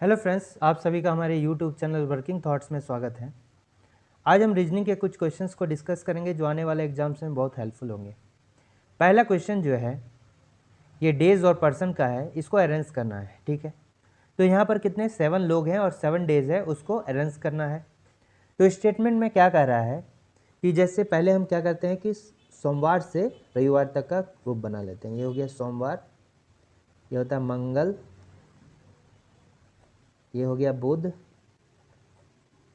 Hello friends, आप सभी का हमारे यूट्यूब चैनल वर्किंग थॉट्स में स्वागत है। आज हम रीजनिंग के कुछ क्वेश्चंस को डिस्कस करेंगे जो आने वाले एग्जाम्स में बहुत हेल्पफुल होंगे। पहला क्वेश्चन जो है ये डेज और पर्सन का है, इसको अरेंज करना है। ठीक है, तो यहाँ पर कितने 7 लोग हैं और 7 डेज है, उसको अरेंज करना है। तो स्टेटमेंट में क्या कह रहा है कि जैसे पहले हम क्या करते हैं कि सोमवार से रविवार तक का ग्रुप बना लेते हैं। ये हो गया सोमवार, ये होता है मंगल, ये हो गया बुध,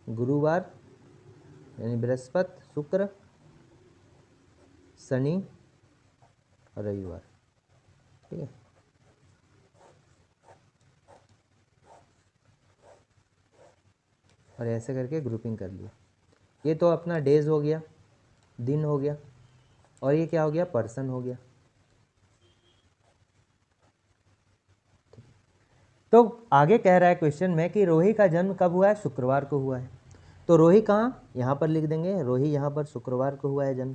गुरुवार यानी बृहस्पति, शुक्र, शनि और रविवार। ठीक है, और ऐसे करके ग्रुपिंग कर लिया। ये तो अपना डेज हो गया, दिन हो गया, और ये क्या हो गया, पर्सन हो गया। तो आगे कह रहा है क्वेश्चन में कि रोही का जन्म कब हुआ है, शुक्रवार को हुआ है। तो रोही कहाँ, यहाँ पर लिख देंगे, रोही यहाँ पर शुक्रवार को हुआ है जन्म।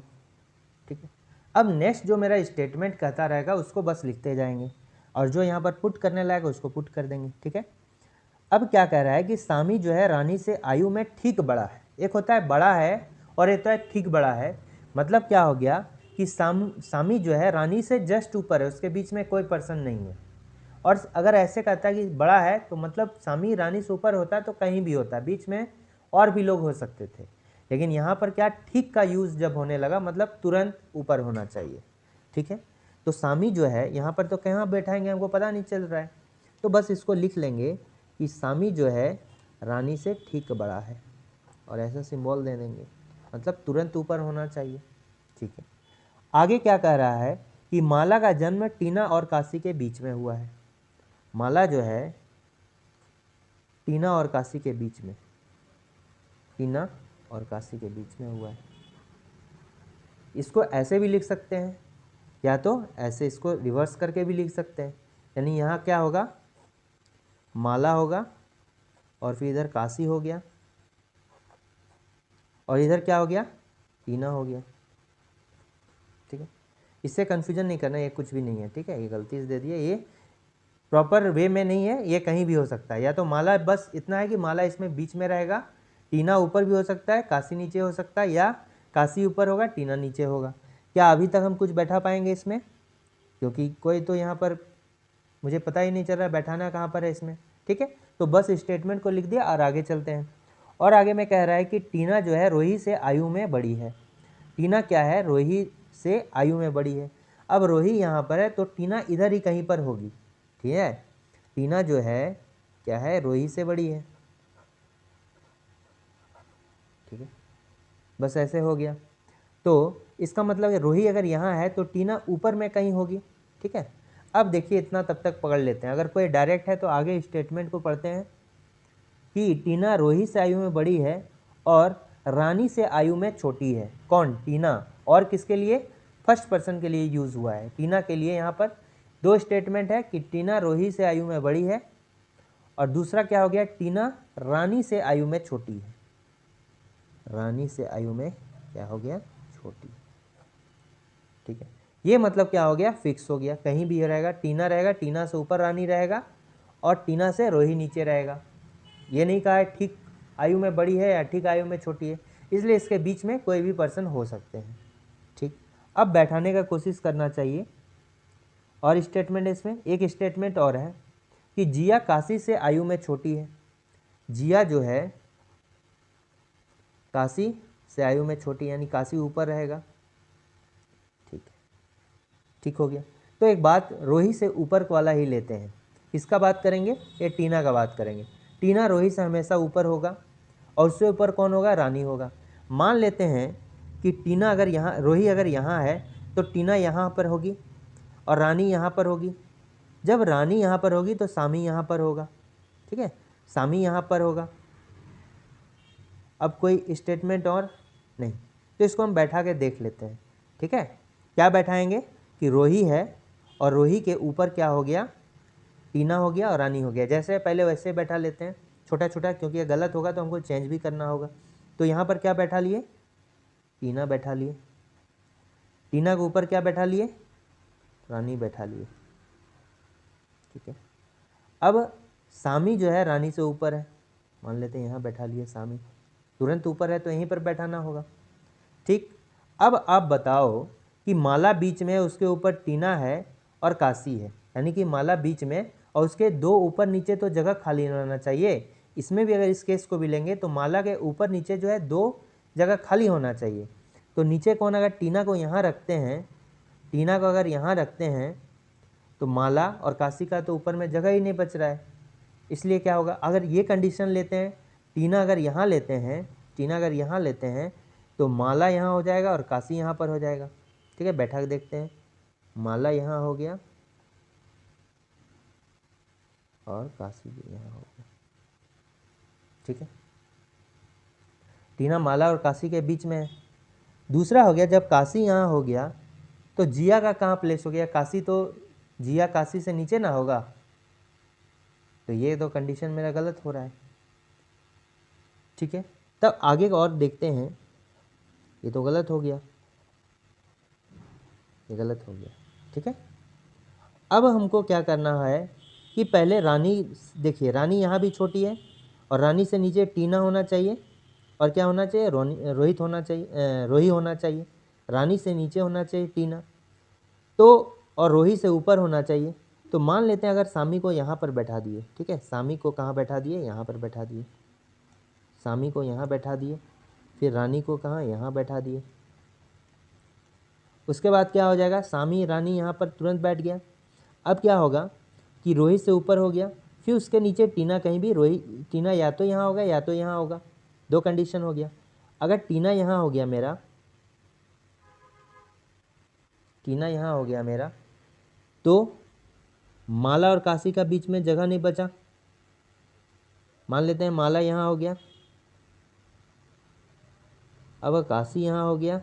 ठीक है, अब नेक्स्ट जो मेरा स्टेटमेंट कहता रहेगा उसको बस लिखते जाएंगे, और जो यहाँ पर पुट करने लायक उसको पुट कर देंगे। ठीक है, अब क्या कह रहा है कि सामी जो है रानी से आयु में ठीक बड़ा है। एक होता है बड़ा है और एक होता है ठीक बड़ा है। मतलब क्या हो गया कि सामी जो है रानी से जस्ट ऊपर है, उसके बीच में कोई पर्सन नहीं है। और अगर ऐसे कहता है कि बड़ा है तो मतलब सामी रानी से ऊपर होता है तो कहीं भी होता है, बीच में और भी लोग हो सकते थे। लेकिन यहाँ पर क्या, ठीक का यूज़ जब होने लगा, मतलब तुरंत ऊपर होना चाहिए। ठीक है, तो सामी जो है यहाँ पर तो कहाँ बैठाएंगे हमको पता नहीं चल रहा है, तो बस इसको लिख लेंगे कि सामी जो है रानी से ठीक बड़ा है, और ऐसा सिंबल दे देंगे, मतलब तुरंत ऊपर होना चाहिए। ठीक है, आगे क्या कह रहा है कि माला का जन्म टीना और काशी के बीच में हुआ है। माला जो है टीना और काशी के बीच में, टीना और काशी के बीच में हुआ है। इसको ऐसे भी लिख सकते हैं, या तो ऐसे इसको रिवर्स करके भी लिख सकते हैं। यानी यहाँ क्या होगा, माला होगा और फिर इधर काशी हो गया, और इधर क्या हो गया, टीना हो गया। ठीक है, इससे कन्फ्यूजन नहीं करना, ये कुछ भी नहीं है। ठीक है, ये गलती से दे दिया, ये प्रॉपर वे में नहीं है, ये कहीं भी हो सकता है। या तो माला, बस इतना है कि माला इसमें बीच में रहेगा, टीना ऊपर भी हो सकता है, काशी नीचे हो सकता है, या काशी ऊपर होगा टीना नीचे होगा। क्या अभी तक हम कुछ बैठा पाएंगे इसमें, क्योंकि कोई तो यहाँ पर मुझे पता ही नहीं चल रहा बैठाना कहाँ पर है इसमें। ठीक है, तो बस स्टेटमेंट को लिख दिया और आगे चलते हैं। और आगे में कह रहा है कि टीना जो है रोही से आयु में बड़ी है। टीना क्या है, रोही से आयु में बड़ी है। अब रोही यहाँ पर है तो टीना इधर ही कहीं पर होगी। ठीक है, टीना जो है क्या है, रोही से बड़ी है। ठीक है, बस ऐसे हो गया। तो इसका मतलब है रोही अगर यहाँ है तो टीना ऊपर में कहीं होगी। ठीक है, अब देखिए इतना तब तक पकड़ लेते हैं। अगर कोई डायरेक्ट है तो आगे स्टेटमेंट को पढ़ते हैं कि टीना रोही से आयु में बड़ी है और रानी से आयु में छोटी है। कौन, टीना। और किसके लिए, फर्स्ट पर्सन के लिए यूज़ हुआ है, टीना के लिए। यहाँ पर दो स्टेटमेंट है कि टीना रोही से आयु में बड़ी है, और दूसरा क्या हो गया, टीना रानी से आयु में छोटी है। रानी से आयु में क्या हो गया, छोटी। ठीक है, ये मतलब क्या हो गया, फिक्स हो गया, कहीं भी रहेगा, टीना रहेगा, टीना से ऊपर रानी रहेगा, और टीना से रोही नीचे रहेगा। ये नहीं कहा है ठीक आयु में बड़ी है या ठीक आयु में छोटी है, इसलिए इसके बीच में कोई भी पर्सन हो सकते हैं। ठीक, अब बैठाने का कोशिश करना चाहिए। और स्टेटमेंट इसमें एक स्टेटमेंट और है कि जिया काशी से आयु में छोटी है। जिया जो है काशी से आयु में छोटी, यानी काशी ऊपर रहेगा। ठीक है, ठीक हो गया। तो एक बात, रोही से ऊपर वाला ही लेते हैं। किसका बात करेंगे, ये टीना का बात करेंगे। टीना रोही से हमेशा ऊपर होगा, और उससे ऊपर कौन होगा, रानी होगा। मान लेते हैं कि टीना अगर यहाँ, रोही अगर यहाँ है तो टीना यहाँ पर होगी और रानी यहाँ पर होगी। जब रानी यहाँ पर होगी तो सामी यहाँ पर होगा। ठीक है, सामी यहाँ पर होगा। अब कोई स्टेटमेंट और नहीं, तो इसको हम बैठा के देख लेते हैं। ठीक है, क्या बैठाएंगे कि रोही है और रोही के ऊपर क्या हो गया, टीना हो गया और रानी हो गया। जैसे पहले वैसे बैठा लेते हैं छोटा छोटा, क्योंकि ये गलत होगा तो हमको चेंज भी करना होगा। तो यहाँ पर क्या बैठा लिए, टीना बैठा लिए। टीना के ऊपर क्या बैठा लिए, रानी बैठा लिए। ठीक है, अब सामी जो है रानी से ऊपर है, मान लेते हैं यहाँ बैठा लिए सामी, तुरंत ऊपर है तो यहीं पर बैठाना होगा। ठीक, अब आप बताओ कि माला बीच में, उसके ऊपर टीना है और काशी है, यानी कि माला बीच में और उसके दो ऊपर नीचे तो जगह खाली होना चाहिए। इसमें भी अगर इस केस को भी लेंगे तो माला के ऊपर नीचे जो है दो जगह खाली होना चाहिए। तो नीचे कौन, अगर टीना को यहाँ रखते हैं, टीना को अगर यहाँ रखते हैं तो माला और काशी का तो ऊपर में जगह ही नहीं बच रहा है। इसलिए क्या होगा, अगर ये कंडीशन लेते हैं, टीना अगर यहाँ लेते हैं, टीना अगर यहाँ लेते हैं तो माला यहाँ हो जाएगा और काशी यहाँ पर हो जाएगा। ठीक है, बैठा के देखते हैं, माला यहाँ हो गया और काशी भी यहाँ हो गया। ठीक है, टीना माला और काशी के बीच में है। दूसरा हो गया, जब काशी यहाँ हो गया तो जिया का कहाँ प्लेस हो गया, काशी तो, जिया काशी से नीचे ना होगा, तो ये तो कंडीशन मेरा गलत हो रहा है। ठीक है, तब आगे और देखते हैं, ये तो गलत हो गया, ये गलत हो गया। ठीक है, अब हमको क्या करना है कि पहले रानी, देखिए रानी यहाँ भी छोटी है और रानी से नीचे टीना होना चाहिए और क्या होना चाहिए, रोहित होना चाहिए, रोही होना चाहिए। रानी से नीचे होना चाहिए टीना, तो और रोही से ऊपर होना चाहिए। तो मान लेते हैं अगर सामी को यहाँ पर बैठा दिए, ठीक है, सामी को कहाँ बैठा दिए, यहाँ पर बैठा दिए, सामी को यहाँ बैठा दिए, फिर रानी को कहाँ, यहाँ बैठा दिए। उसके बाद क्या हो जाएगा, सामी रानी यहाँ पर तुरंत बैठ गया। अब क्या होगा कि रोही से ऊपर हो गया, फिर उसके नीचे टीना कहीं भी, रोही टीना या तो यहाँ होगा या तो यहाँ होगा, दो कंडीशन हो गया। अगर टीना यहाँ हो गया मेरा, टीना यहाँ हो गया मेरा, तो माला और काशी का बीच में जगह नहीं बचा। मान लेते हैं माला यहाँ हो गया, अब काशी यहाँ हो गया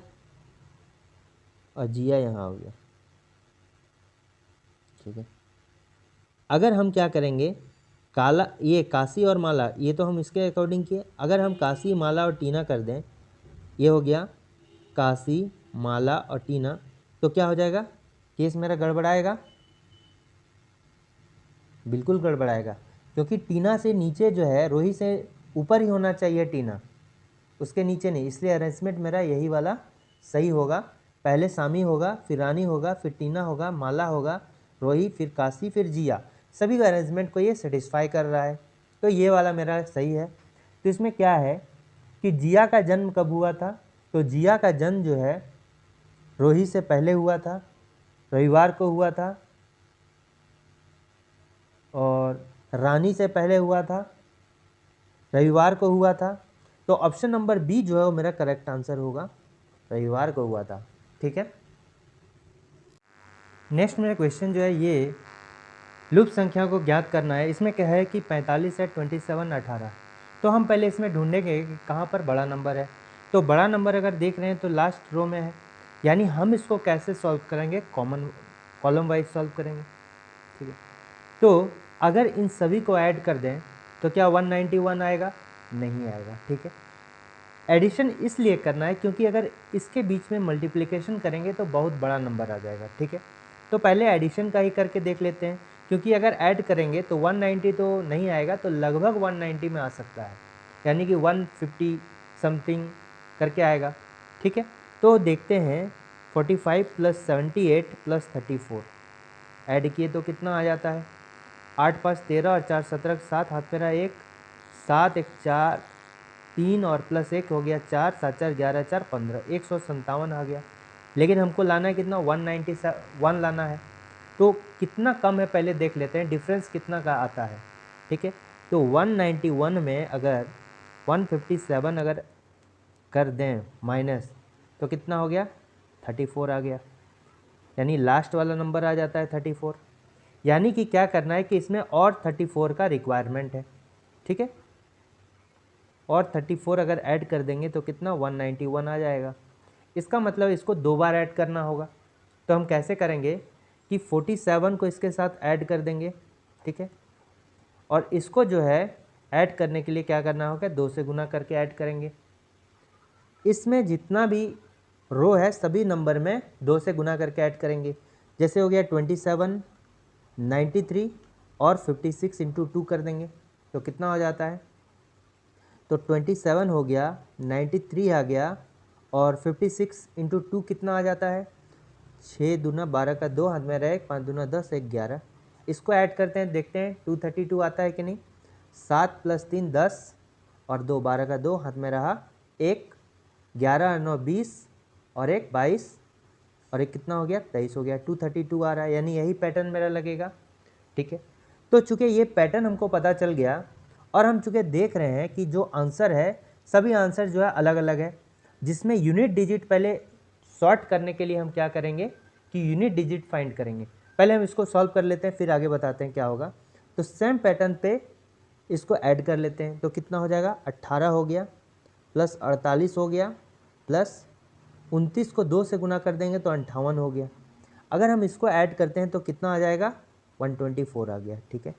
और जिया यहाँ हो गया। ठीक है, अगर हम क्या करेंगे, काला, ये काशी और माला, ये तो हम इसके अकॉर्डिंग किए। अगर हम काशी माला और टीना कर दें, ये हो गया काशी माला और टीना, तो क्या हो जाएगा, केस मेरा गड़बड़ाएगा, बिल्कुल गड़बड़ाएगा, क्योंकि टीना से नीचे जो है, रोही से ऊपर ही होना चाहिए टीना, उसके नीचे नहीं। इसलिए अरेंजमेंट मेरा यही वाला सही होगा, पहले सामी होगा, फिर रानी होगा, फिर टीना होगा, माला होगा, रोही, फिर काशी, फिर जिया। सभी का अरेंजमेंट को ये सेटिस्फाई कर रहा है, तो ये वाला मेरा सही है। तो इसमें क्या है कि जिया का जन्म कब हुआ था, तो जिया का जन्म जो है रोही से पहले हुआ था, रविवार को हुआ था, और रानी से पहले हुआ था, रविवार को हुआ था। तो ऑप्शन नंबर बी जो है वो मेरा करेक्ट आंसर होगा, रविवार को हुआ था। ठीक है, नेक्स्ट मेरा क्वेश्चन जो है ये लूप संख्या को ज्ञात करना है। इसमें क्या है कि 45 है, 27, 18। तो हम पहले इसमें ढूंढेंगे कि कहाँ पर बड़ा नंबर है। तो बड़ा नंबर अगर देख रहे हैं तो लास्ट रो में है, यानी हम इसको कैसे सॉल्व करेंगे, कॉलम वाइज सॉल्व करेंगे। ठीक है, तो अगर इन सभी को ऐड कर दें तो क्या 191 आएगा, नहीं आएगा। ठीक है, एडिशन इसलिए करना है क्योंकि अगर इसके बीच में मल्टीप्लिकेशन करेंगे तो बहुत बड़ा नंबर आ जाएगा। ठीक है, तो पहले एडिशन का ही करके देख लेते हैं, क्योंकि अगर ऐड करेंगे तो 190 तो नहीं आएगा, तो लगभग 190 में आ सकता है, यानी कि 150 समथिंग करके आएगा। ठीक है, तो देखते हैं 45 + 78 + 34 ऐड किए तो कितना आ जाता है, 8 × 5 = 13 और 4 × 17 7, हाथ मेरा 1, 7 × 1 = 4, 3 और +1 हो गया 4, 7 × 4 = 11, 4 15, 157 आ गया। लेकिन हमको लाना है कितना, 191 लाना है। तो कितना कम है पहले देख लेते हैं, डिफरेंस कितना का आता है। ठीक है, तो 191 में अगर 157 अगर कर दें माइनस, तो कितना हो गया, 34 आ गया, यानी लास्ट वाला नंबर आ जाता है 34। यानी कि क्या करना है कि इसमें और 34 का रिक्वायरमेंट है। ठीक है, और 34 अगर ऐड कर देंगे तो कितना, 191 आ जाएगा। इसका मतलब इसको 2 बार ऐड करना होगा। तो हम कैसे करेंगे कि 47 को इसके साथ ऐड कर देंगे। ठीक है, और इसको जो है ऐड करने के लिए क्या करना होगा, 2 से गुना करके ऐड करेंगे। इसमें जितना भी रो है सभी नंबर में 2 से गुना करके ऐड करेंगे। जैसे हो गया 27, 93 और 56 इंटू 2 कर देंगे तो कितना हो जाता है, तो 27 हो गया, 93 आ गया, और 56 इंटू 2 कितना आ जाता है, 6 दूना 12 का 2 हाथ में रहे, 5 दूना 10, 1 11। इसको ऐड करते हैं, देखते हैं 232 आता है कि नहीं। 7 + 3 10 और 2 12 का 2 हाथ में रहा, 1 11 9 20 और 1 22 और एक कितना हो गया, 23 हो गया। 232 आ रहा है, यानी यही पैटर्न मेरा लगेगा। ठीक है, तो चूंकि ये पैटर्न हमको पता चल गया और हम चूंकि देख रहे हैं कि जो आंसर है सभी आंसर जो है अलग अलग है, जिसमें यूनिट डिजिट पहले सॉर्ट करने के लिए हम क्या करेंगे कि यूनिट डिजिट फाइंड करेंगे। पहले हम इसको सॉल्व कर लेते हैं, फिर आगे बताते हैं क्या होगा। तो सेम पैटर्न पे इसको ऐड कर लेते हैं, तो कितना हो जाएगा, 18 हो गया प्लस 48 हो गया प्लस 29 को 2 से गुना कर देंगे तो 58 हो गया। अगर हम इसको ऐड करते हैं तो कितना आ जाएगा, 124 आ गया। ठीक है,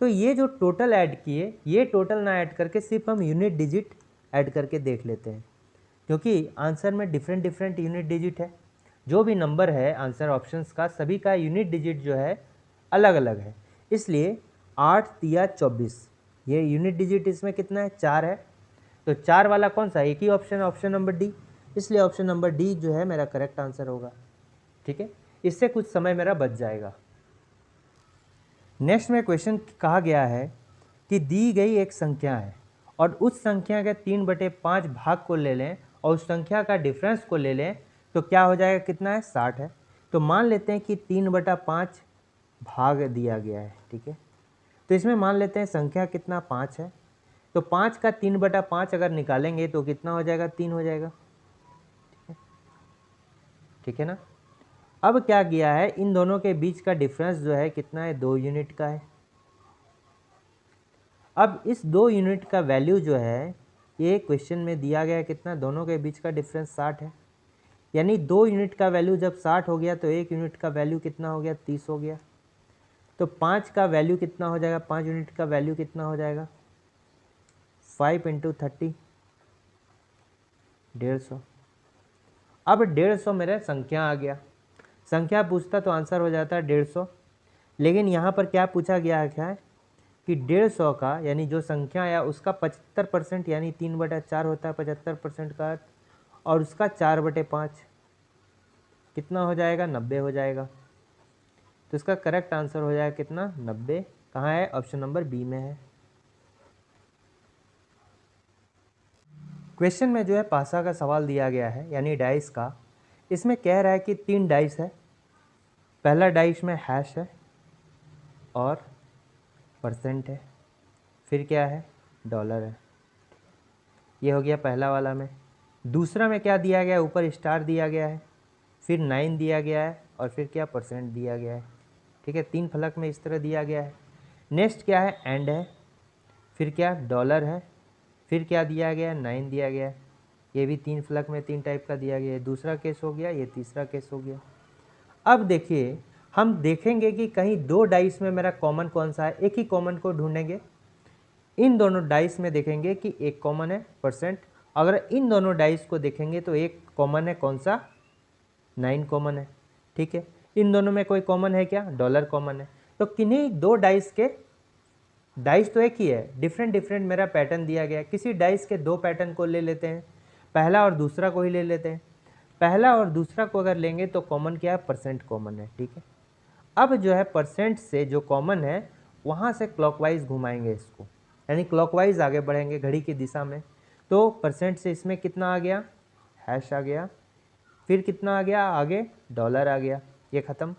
तो ये जो टोटल ऐड किए, ये टोटल ना ऐड करके सिर्फ हम यूनिट डिजिट ऐड करके देख लेते हैं, क्योंकि आंसर में डिफरेंट डिफरेंट यूनिट डिजिट है। जो भी नंबर है आंसर ऑप्शंस का, सभी का यूनिट डिजिट जो है अलग अलग है। इसलिए 8 तिया 24, ये यूनिट डिजिट इसमें कितना है, 4 है। तो 4 वाला कौन सा, एक ही ऑप्शन है, ऑप्शन नंबर डी। इसलिए ऑप्शन नंबर डी जो है मेरा करेक्ट आंसर होगा। ठीक है, इससे कुछ समय मेरा बच जाएगा। नेक्स्ट में क्वेश्चन कहा गया है कि दी गई एक संख्या है और उस संख्या के 3/5 भाग को ले लें और उस संख्या का डिफरेंस को ले लें तो क्या हो जाएगा, कितना है, 60 है। तो मान लेते हैं कि 3/5 भाग दिया गया है। ठीक है, तो इसमें मान लेते हैं संख्या कितना, 5 है। तो 5 का 3/5 अगर निकालेंगे तो कितना हो जाएगा, 3 हो जाएगा। ठीक है ना। अब क्या किया है, इन दोनों के बीच का डिफरेंस जो है कितना है, 2 यूनिट का है। अब इस 2 यूनिट का वैल्यू जो है ये क्वेश्चन में दिया गया है कितना, दोनों के बीच का डिफरेंस 60 है। यानी 2 यूनिट का वैल्यू जब 60 हो गया तो 1 यूनिट का वैल्यू कितना हो गया, 30 हो गया। तो 5 का वैल्यू कितना हो जाएगा, 5 यूनिट का वैल्यू कितना हो जाएगा, 5 × 30 150। अब 150 मेरा संख्या आ गया। संख्या पूछता तो आंसर हो जाता है 150, लेकिन यहाँ पर क्या पूछा गया है, क्या है कि 150 का यानी जो संख्या आया उसका 75% यानी 3/4 होता है 75% का अर्थ, और उसका 4/5 कितना हो जाएगा, 90 हो जाएगा। तो इसका करेक्ट आंसर हो जाएगा कितना, 90। कहाँ है, ऑप्शन नंबर बी में है। क्वेश्चन में जो है पासा का सवाल दिया गया है यानी डाइस का। इसमें कह रहा है कि 3 डाइस है, पहला डाइस में हैश है और परसेंट है, फिर क्या है, डॉलर है। ये हो गया पहला वाला में। दूसरा में क्या दिया गया है, ऊपर स्टार दिया गया है, फिर 9 दिया गया है और फिर क्या, परसेंट दिया गया है। ठीक है, 3 फलक में इस तरह दिया गया है। नेक्स्ट क्या है, एंड है, फिर क्या, डॉलर है, फिर क्या दिया गया है, 9 दिया गया है। ये भी 3 फलक में 3 टाइप का दिया गया है। दूसरा केस हो गया, ये तीसरा केस हो गया। अब देखिए हम देखेंगे कि कहीं 2 डाइस में मेरा कॉमन कौन सा है, एक ही कॉमन को ढूंढेंगे। इन दोनों डाइस में देखेंगे कि एक कॉमन है, परसेंट। अगर इन दोनों डाइस को देखेंगे तो एक कॉमन है, कौन सा, 9 कॉमन है। ठीक है, इन दोनों में कोई कॉमन है क्या, डॉलर कॉमन है। तो किन्हीं 2 डाइस के, डाइस तो एक ही है, डिफरेंट डिफरेंट मेरा पैटर्न दिया गया है। किसी डाइस के 2 पैटर्न को ले लेते हैं, पहला और दूसरा को ही ले लेते हैं। पहला और दूसरा को अगर लेंगे तो कॉमन क्या है, परसेंट कॉमन है। ठीक है, अब जो है परसेंट से जो कॉमन है वहाँ से क्लॉकवाइज घुमाएंगे इसको, यानी क्लॉकवाइज आगे बढ़ेंगे घड़ी की दिशा में। तो परसेंट से इसमें कितना आ गया, हैश आ गया, फिर कितना आ गया, आगे डॉलर आ गया, ये ख़त्म।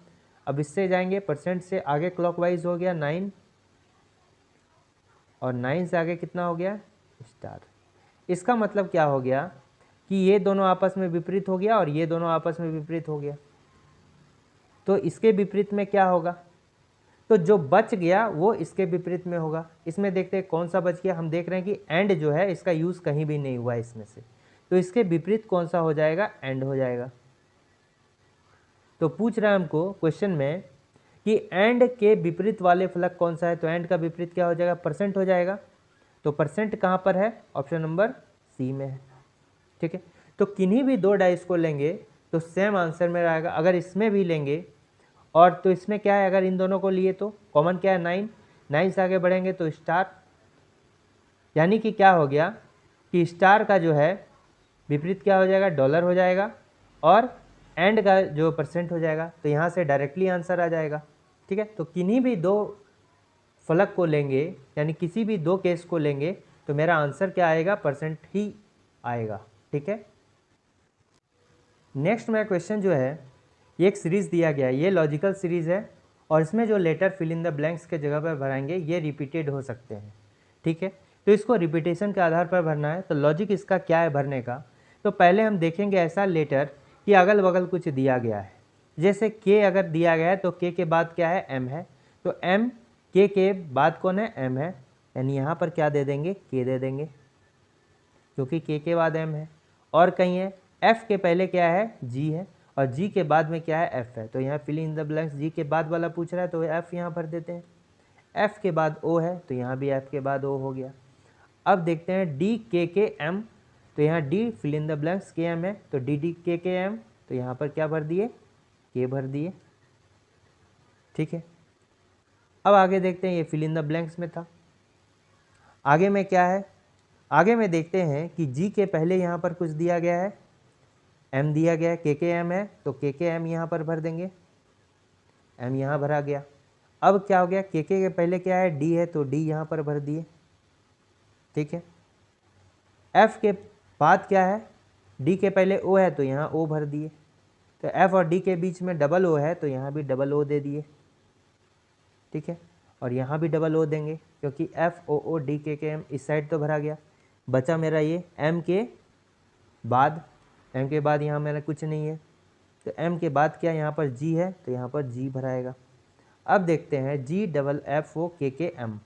अब इससे जाएंगे, परसेंट से आगे क्लॉकवाइज हो गया 9 और 9 से आगे कितना हो गया, स्टार। इसका मतलब क्या हो गया कि ये दोनों आपस में विपरीत हो गया और ये दोनों आपस में विपरीत हो गया। तो इसके विपरीत में क्या होगा, तो जो बच गया वो इसके विपरीत में होगा। इसमें देखते हैं कौन सा बच गया, हम देख रहे हैं कि एंड जो है इसका यूज़ कहीं भी नहीं हुआ है इसमें से, तो इसके विपरीत कौन सा हो जाएगा, एंड हो जाएगा। तो पूछ रहा है हमको क्वेश्चन में कि एंड के विपरीत वाले फलक कौन सा है, तो एंड का विपरीत क्या हो जाएगा, परसेंट हो जाएगा। तो परसेंट कहाँ पर है, ऑप्शन नंबर सी में है। ठीक है, तो किन्हीं भी 2 डाइस को लेंगे तो सेम आंसर में आएगा। अगर इसमें भी लेंगे और तो इसमें क्या है, अगर इन दोनों को लिए तो कॉमन क्या है 9, 9 से आगे बढ़ेंगे तो स्टार, यानी कि क्या हो गया कि स्टार का जो है विपरीत क्या हो जाएगा, डॉलर हो जाएगा, और एंड का जो परसेंट हो जाएगा। तो यहाँ से डायरेक्टली आंसर आ जाएगा। ठीक है, तो किन्हीं भी दो फलक को लेंगे, यानी किसी भी दो केस को लेंगे तो मेरा आंसर क्या आएगा, परसेंट ही आएगा। ठीक है, नेक्स्ट मेरा क्वेश्चन जो है, ये एक सीरीज़ दिया गया है, ये लॉजिकल सीरीज़ है, और इसमें जो letter fill in the blanks के जगह पर भराएंगे ये रिपीटेड हो सकते हैं। ठीक है, तो इसको रिपीटेशन के आधार पर भरना है। तो लॉजिक इसका क्या है भरने का, तो पहले हम देखेंगे ऐसा लेटर कि अगल बगल कुछ दिया गया है। जैसे के अगर दिया गया है तो के के बाद क्या है, एम है, तो एम के बाद कौन है, एम है, यानी यहाँ पर क्या दे देंगे, के दे देंगे, क्योंकि के बाद एम है। और कहीं है एफ के पहले क्या है, जी है, और जी के बाद में क्या है, एफ है, तो यहाँ फिल इन द ब्लैंक्स जी के बाद वाला पूछ रहा है तो एफ यहाँ भर देते हैं। एफ के बाद ओ है तो यहाँ भी एफ के बाद ओ हो गया। अब देखते हैं डी के एम, तो यहाँ D fill in the blanks के एम है, तो डी डी के एम, तो यहाँ पर क्या भर दिए, के भर दिए। ठीक है, अब आगे देखते हैं, ये फिल इन द ब्लैंक्स में था। आगे में क्या है, आगे में देखते हैं कि जी के पहले यहाँ पर कुछ दिया गया है, एम दिया गया है, के एम है, तो के एम यहाँ पर भर देंगे, एम यहाँ भरा गया। अब क्या हो गया, के पहले क्या है, डी है, तो डी यहाँ पर भर दिए। ठीक है, एफ के बाद क्या है, डी के पहले ओ है तो यहाँ ओ भर दिए, तो एफ और डी के बीच में डबल ओ है तो यहाँ भी डबल ओ दे दिए। ठीक है, और यहाँ भी डबल ओ देंगे, क्योंकि एफ ओ ओ डी के एम इस साइड तो भरा गया। बचा मेरा ये एम के बाद, एम के बाद यहाँ मेरा कुछ नहीं है, तो एम के बाद क्या, यहाँ पर जी है तो यहाँ पर जी भराएगा। अब देखते हैं जी डबल एफ ओ के एम,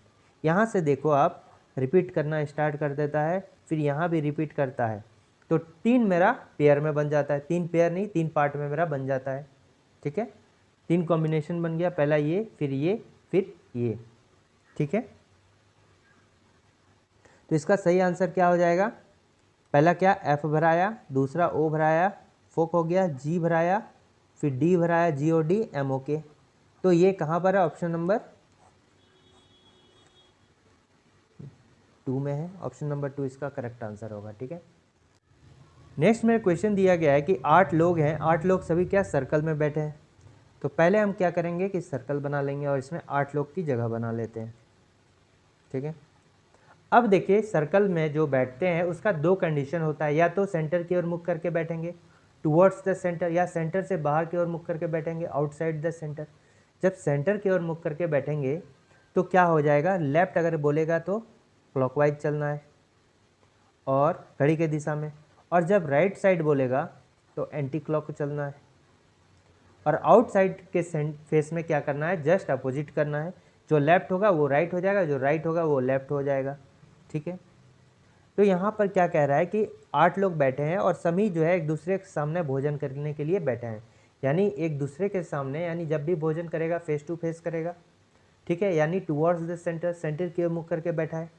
यहाँ से देखो आप रिपीट करना स्टार्ट कर देता है, फिर यहाँ भी रिपीट करता है, तो 3 मेरा पेयर में बन जाता है, 3 पेयर नहीं 3 पार्ट में मेरा बन जाता है। ठीक है, 3 कॉम्बिनेशन बन गया, पहला ये, फिर ये, फिर ये। ठीक है, तो इसका सही आंसर क्या हो जाएगा, पहला क्या, एफ भराया, दूसरा ओ भराया, फोक हो गया, जी भराया, फिर डी भराया, जी ओ डी एम ओ के। तो ये कहाँ पर है, ऑप्शन नंबर 2 में है, ऑप्शन नंबर 2 इसका करेक्ट आंसर होगा। ठीक है, नेक्स्ट में क्वेश्चन दिया गया है कि 8 लोग हैं, 8 लोग सभी क्या सर्कल में बैठे हैं। तो पहले हम क्या करेंगे कि सर्कल बना लेंगे और इसमें 8 लोग की जगह बना लेते हैं। ठीक है, अब देखिए सर्कल में जो बैठते हैं उसका 2 कंडीशन होता है, या तो सेंटर की ओर मुख करके बैठेंगे टुवर्ड्स द सेंटर, या सेंटर से बाहर की ओर मुख करके बैठेंगे आउटसाइड द सेंटर। जब सेंटर की ओर मुख करके बैठेंगे तो क्या हो जाएगा, लेफ्ट अगर बोलेगा तो क्लॉकवाइज चलना है और घड़ी के दिशा में, और जब राइट साइड बोलेगा तो एंटी क्लॉक चलना है, और आउटसाइड के फेस में क्या करना है, जस्ट अपोजिट करना है, जो लेफ्ट होगा वो राइट हो जाएगा, जो राइट होगा वो लेफ्ट हो जाएगा। ठीक है, तो यहाँ पर क्या कह रहा है कि 8 लोग बैठे हैं और सभी जो है एक दूसरे के सामने भोजन करने के लिए बैठे हैं, यानी एक दूसरे के सामने, यानी जब भी भोजन करेगा फेस टू फेस करेगा। ठीक है, यानी टुवर्ड्स द सेंटर, सेंटर की ओर मुख करके बैठा है।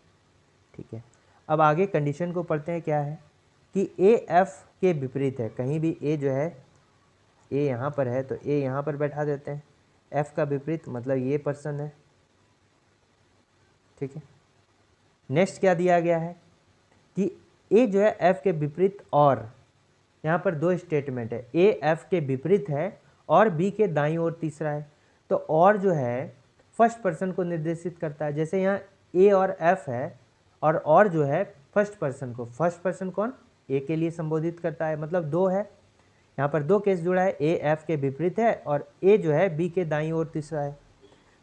ठीक है, अब आगे कंडीशन को पढ़ते हैं, क्या है कि ए एफ के विपरीत है, कहीं भी ए जो है, ए यहाँ पर है तो ए यहाँ पर बैठा देते हैं, एफ का विपरीत मतलब ये पर्सन है। ठीक है, नेक्स्ट क्या दिया गया है कि ए जो है एफ के विपरीत, और यहाँ पर 2 स्टेटमेंट है, ए एफ के विपरीत है और बी के दाईं ओर तीसरा है। तो और जो है फर्स्ट पर्सन को निर्देशित करता है, जैसे यहाँ ए और एफ है और जो है फर्स्ट पर्सन को, फर्स्ट पर्सन कौन, ए के लिए संबोधित करता है, मतलब 2 है, यहाँ पर 2 केस जुड़ा है, ए एफ के विपरीत है और ए जो है बी के दाईं ओर तीसरा है।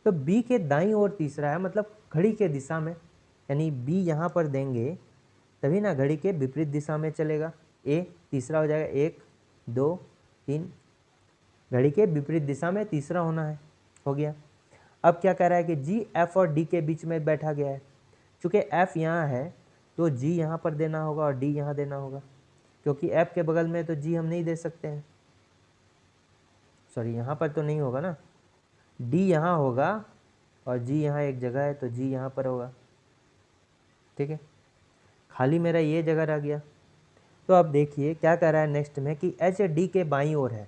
तो बी के दाईं ओर तीसरा है मतलब घड़ी के दिशा में, यानी बी यहाँ पर देंगे तभी ना घड़ी के विपरीत दिशा में चलेगा, ए तीसरा हो जाएगा, 1 2 3, घड़ी के विपरीत दिशा में तीसरा होना है, हो गया। अब क्या कह रहा है कि जी एफ और डी के बीच में बैठा गया है, चूँकि एफ यहाँ है तो जी यहाँ पर देना होगा और डी यहाँ देना होगा, क्योंकि एफ के बगल में तो जी हम नहीं दे सकते हैं, सॉरी यहाँ पर तो नहीं होगा ना, डी यहाँ होगा और जी यहाँ एक जगह है तो जी यहाँ पर होगा। ठीक है, खाली मेरा ये जगह रह गया। तो अब देखिए क्या कह रहा है नेक्स्ट में कि एच डी के बाईं ओर है,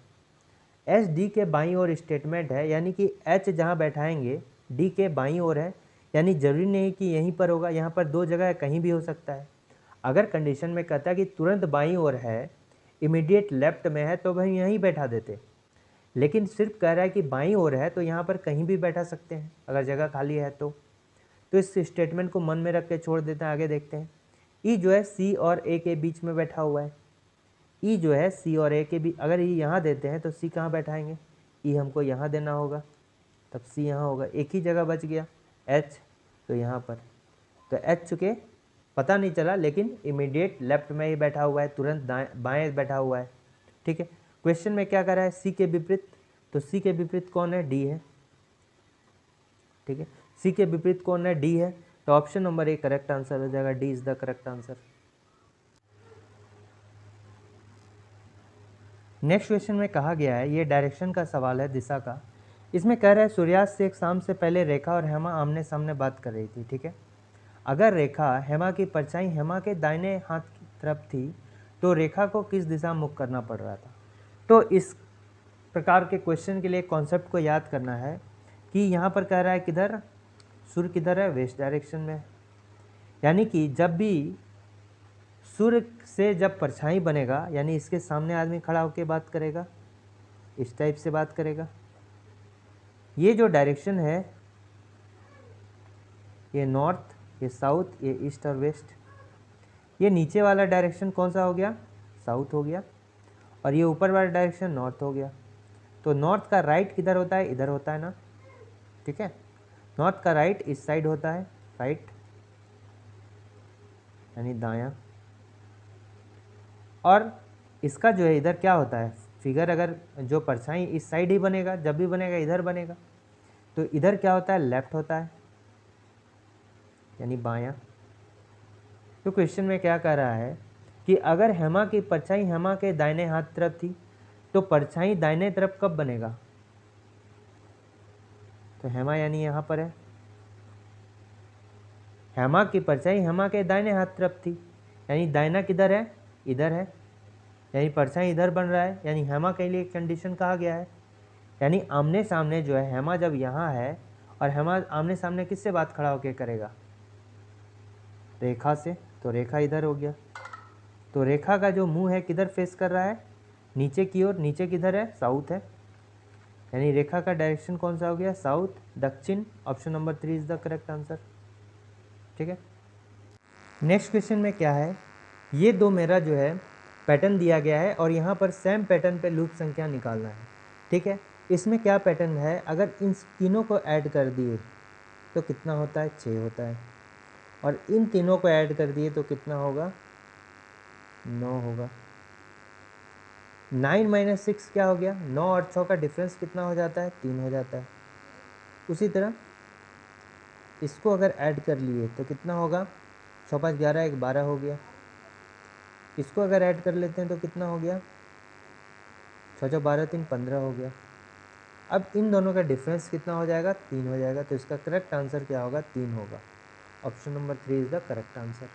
एच डी के बाईं ओर स्टेटमेंट है, यानी कि एच जहाँ बैठाएंगे डी के बाईं ओर है, यानी ज़रूरी नहीं कि यहीं पर होगा, यहाँ पर दो जगह है, कहीं भी हो सकता है। अगर कंडीशन में कहता है कि तुरंत बाईं ओर है, इमीडिएट लेफ्ट में है, तो भाई यहीं बैठा देते, लेकिन सिर्फ कह रहा है कि बाईं ओर है तो यहाँ पर कहीं भी बैठा सकते हैं अगर जगह खाली है तो इस स्टेटमेंट को मन में रख के छोड़ देते हैं। आगे देखते हैं। ई जो है सी और ए के बीच में बैठा हुआ है। ई जो है सी और ए के बीच, अगर ई यहाँ देते हैं तो सी कहाँ बैठाएंगे, ई हमको यहाँ देना होगा, तब सी यहाँ होगा, एक ही जगह बच गया एच, तो यहाँ पर तो एच चुके पता नहीं चला, लेकिन इमीडिएट लेफ्ट में ही बैठा हुआ है, तुरंत बाएं बैठा हुआ है। ठीक है, क्वेश्चन में क्या कर रहा है, सी के विपरीत, तो सी के विपरीत कौन है, डी है। ठीक है, सी के विपरीत कौन है, डी है, तो option number A correct answer हो जाएगा, D is the correct answer. Next question में कहा गया है, ये डायरेक्शन का सवाल है, दिशा का। इसमें कह रहा है सूर्यास्त से एक शाम से पहले रेखा और हेमा आमने सामने बात कर रही थी। ठीक है, अगर रेखा हेमा की परछाई हेमा के दाहिने हाथ की तरफ थी तो रेखा को किस दिशा मुख करना पड़ रहा था। तो इस प्रकार के क्वेश्चन के लिए कॉन्सेप्ट को याद करना है कि यहाँ पर कह रहा है किधर, सूर्य किधर है, वेस्ट डायरेक्शन में, यानी कि जब भी सूर्य से जब परछाई बनेगा, यानी इसके सामने आदमी खड़ा होकर बात करेगा, इस टाइप से बात करेगा। ये जो डायरेक्शन है, ये नॉर्थ, ये साउथ, ये ईस्ट और वेस्ट। ये नीचे वाला डायरेक्शन कौन सा हो गया, साउथ हो गया, और ये ऊपर वाला डायरेक्शन नॉर्थ हो गया। तो नॉर्थ का राइट किधर होता है, इधर होता है ना। ठीक है, नॉर्थ का राइट इस साइड होता है, राइट यानी दायां, और इसका जो है इधर क्या होता है, फिगर अगर जो परछाई इस साइड ही बनेगा, जब भी बनेगा इधर बनेगा, तो इधर क्या होता है, लेफ्ट होता है यानी बायां। तो क्वेश्चन में क्या कह रहा है कि अगर हेमा की परछाई हेमा के दाहिने हाथ तरफ थी तो परछाई दाहिने तरफ कब बनेगा, तो हेमा यानी यहाँ पर है, हेमा की परछाई हेमा के दाहिने हाथ तरफ थी, यानी दाहिना किधर है, इधर है, यानी परछाई इधर बन रहा है, यानी हेमा के लिए कंडीशन कहा गया है, यानी आमने सामने जो है हेमा जब यहाँ है और हेमा आमने सामने किससे बात खड़ा होकर करेगा, रेखा से, तो रेखा इधर हो गया। तो रेखा का जो मुंह है किधर फेस कर रहा है, नीचे की ओर, नीचे किधर है, साउथ है, यानी रेखा का डायरेक्शन कौन सा हो गया, साउथ, दक्षिण। Option number 3 is the correct answer. ठीक है, नेक्स्ट क्वेश्चन में क्या है, ये दो मेरा जो है पैटर्न दिया गया है और यहाँ पर सेम पैटर्न पे लूप संख्या निकालना है। ठीक है, इसमें क्या पैटर्न है, अगर इन तीनों को ऐड कर दिए तो कितना होता है, 6 होता है, और इन तीनों को ऐड कर दिए तो कितना होगा, 9 होगा। 9 - 6 क्या हो गया, 9 और 6 का डिफरेंस कितना हो जाता है, 3 हो जाता है। उसी तरह इसको अगर ऐड कर लिए तो कितना होगा, 6 5 11, 1 12 हो गया। इसको अगर ऐड कर लेते हैं तो कितना हो गया, 6 6 12 3 15 हो गया। अब इन दोनों का डिफरेंस कितना हो जाएगा, 3 हो जाएगा। तो इसका करेक्ट आंसर क्या होगा, 3 होगा। Option number 3 is the correct answer.